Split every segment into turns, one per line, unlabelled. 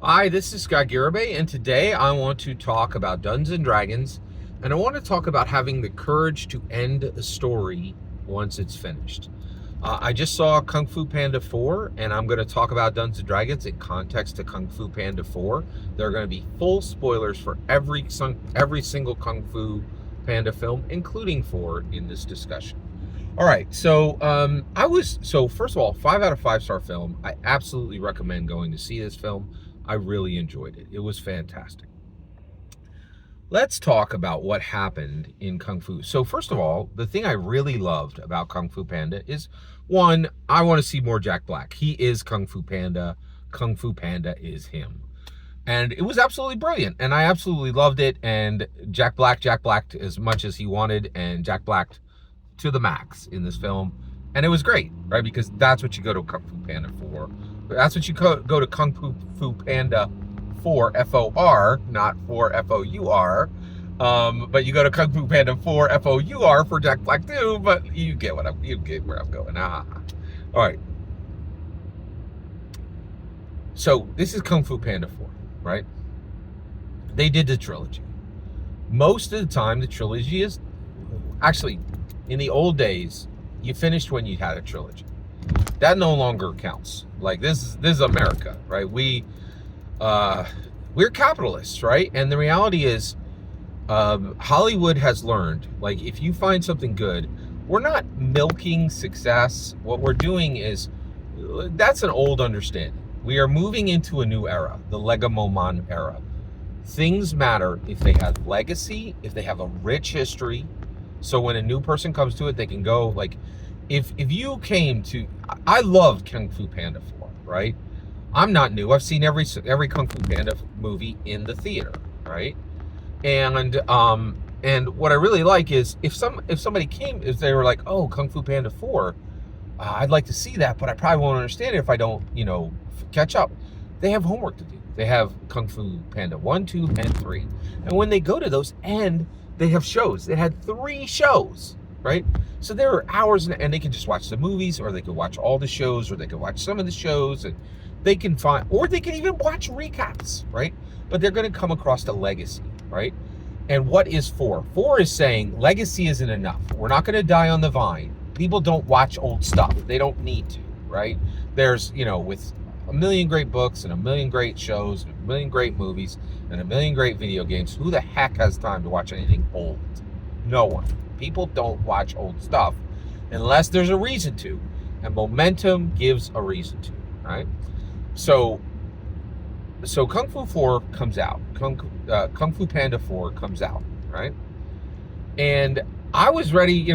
Hi, this is Scott Garibay, and today I want to talk about Dungeons and Dragons, and I want to talk about having the courage to end a story once it's finished. I just saw Kung Fu Panda 4, and I'm going to talk about Dungeons and Dragons in context to Kung Fu Panda 4. There are going to be full spoilers for every single Kung Fu Panda film, including 4, in this discussion. All right, so first of all, 5 out of 5 star film. I absolutely recommend going to see this film. I really enjoyed it. It was fantastic. Let's talk about what happened in Kung Fu. So first of all, the thing I really loved about Kung Fu Panda is, one, I want to see more Jack Black. He is Kung Fu Panda. Kung Fu Panda is him. And it was absolutely brilliant, and I absolutely loved it. And Jack Blacked as much as he wanted, and Jack Blacked to the max in this film, and it was great, right? Because that's what you go to Kung Fu Panda for. That's what you go to Kung Fu Panda for, FOR, not for FOUR. But you go to Kung Fu Panda for FOUR for Jack Black too. But you get where I'm going. All right. So this is Kung Fu Panda 4, right? They did the trilogy. Most of the time, the trilogy is actually, in the old days, you finished when you had a trilogy. That no longer counts. Like, this is America, right? We're capitalists, right? And the reality is, Hollywood has learned, like, if you find something good, we're not milking success. What we're doing is, that's an old understanding. We are moving into a new era, the Legamoman era. Things matter if they have legacy, if they have a rich history. So when a new person comes to it, they can go, like, if you came to, I loved Kung Fu Panda 4, right? I'm not new. I've seen every Kung Fu Panda movie in the theater, right? And what I really like is if somebody came, if they were like, oh, Kung Fu Panda 4, I'd like to see that, but I probably won't understand it if I don't, catch up. They have homework to do. They have Kung Fu Panda 1, 2, and 3. And when they go to those, and they have shows. They had 3 shows, right? So there are hours, and they can just watch the movies, or they could watch all the shows, or they could watch some of the shows, and they can find, or they can even watch recaps, right? But they're going to come across the legacy, right? And what is 4? 4 is saying legacy isn't enough. We're not going to die on the vine. People don't watch old stuff. They don't need to, right? There's, with a million great books and a million great shows and a million great movies and a million great video games, who the heck has time to watch anything old? No one. People don't watch old stuff unless there's a reason to, and momentum gives a reason to, right? So Kung Fu 4 comes out. Kung Fu Panda 4 comes out, right? And I was ready,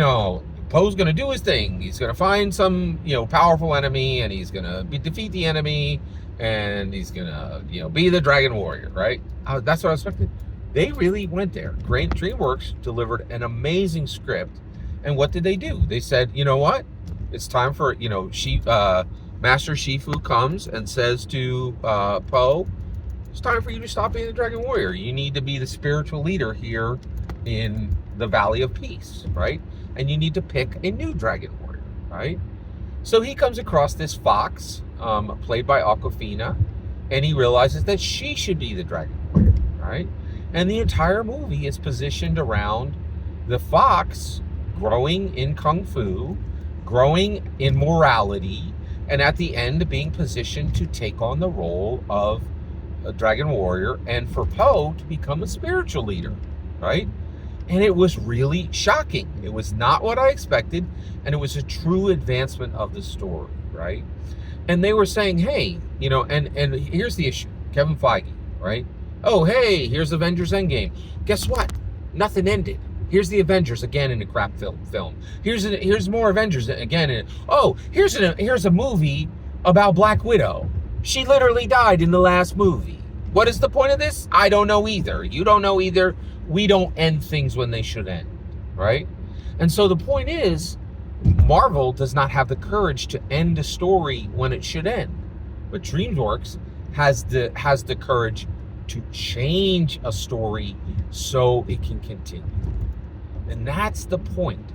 Poe's going to do his thing. He's going to find some, powerful enemy, and he's going to defeat the enemy, and he's going to, be the Dragon Warrior, right? That's what I expected. They really went there. DreamWorks delivered an amazing script, and what did they do? They said, you know what? It's time for, Master Shifu comes and says to Poe, it's time for you to stop being the Dragon Warrior. You need to be the spiritual leader here in the Valley of Peace, right? And you need to pick a new Dragon Warrior, right? So he comes across this fox, played by Awkwafina, and he realizes that she should be the Dragon Warrior, right? And the entire movie is positioned around the fox growing in Kung Fu, growing in morality, and at the end being positioned to take on the role of a Dragon Warrior, and for Poe to become a spiritual leader, right? And it was really shocking. It was not what I expected, and it was a true advancement of the story, right? And they were saying, hey, and here's the issue. Kevin Feige, right? Oh, hey, here's Avengers Endgame. Guess what? Nothing ended. Here's the Avengers again in a crap film. Here's more Avengers again. Here's a movie about Black Widow. She literally died in the last movie. What is the point of this? I don't know either. You don't know either. We don't end things when they should end, right? And so the point is, Marvel does not have the courage to end a story when it should end. But DreamWorks has the courage to change a story so it can continue. And that's the point.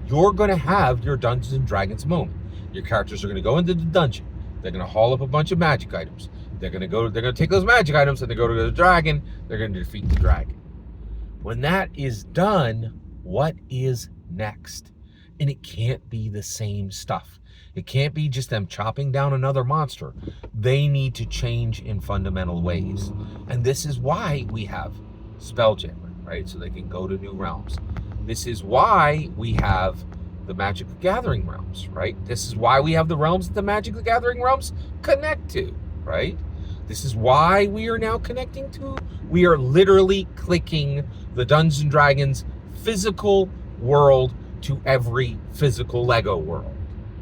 You're going to have your Dungeons and Dragons moment. Your characters are going to go into the dungeon. They're going to haul up a bunch of magic items. They're gonna take those magic items and they go to the dragon. They're gonna defeat the dragon. When that is done, what is next? And it can't be the same stuff. It can't be just them chopping down another monster. They need to change in fundamental ways. And this is why we have Spelljammer, right? So they can go to new realms. This is why we have the Magic the Gathering realms, right? This is why we have the realms that the Magic the Gathering realms connect to, right? This is why we are now connecting to. We are literally clicking the Dungeons and Dragons physical world to every physical Lego world,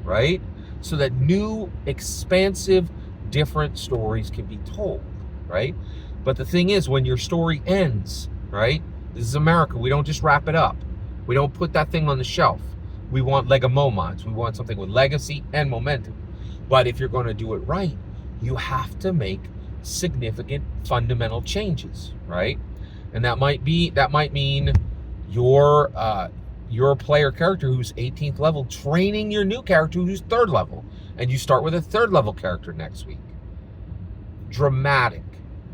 right? So that new, expansive, different stories can be told, right? But the thing is, when your story ends, right? This is America. We don't just wrap it up. We don't put that thing on the shelf. We want Lego moments. We want something with legacy and momentum. But if you're going to do it right, you have to make significant fundamental changes, right? And that might mean your player character who's 18th level training your new character who's 3rd level, and you start with a 3rd level character next week. Dramatic,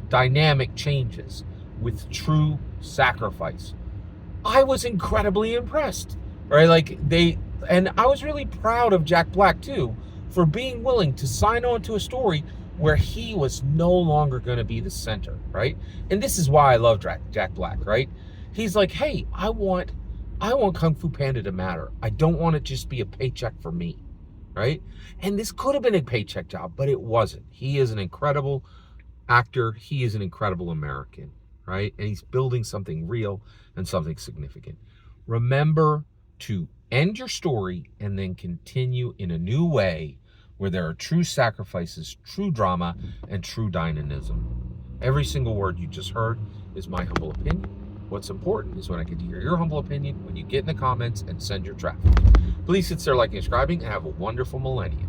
dynamic changes with true sacrifice. I was incredibly impressed, right? And I was really proud of Jack Black too for being willing to sign on to a story where he was no longer going to be the center, right? And this is why I love Jack Black, right? He's like, hey, I want Kung Fu Panda to matter. I don't want it to just be a paycheck for me, right? And this could have been a paycheck job, but it wasn't. He is an incredible actor. He is an incredible American, right? And he's building something real and something significant. Remember to end your story and then continue in a new way where there are true sacrifices, true drama, and true dynamism. Every single word you just heard is my humble opinion. What's important is when I get to hear your humble opinion when you get in the comments and send your traffic. Please consider liking and subscribing and have a wonderful millennium.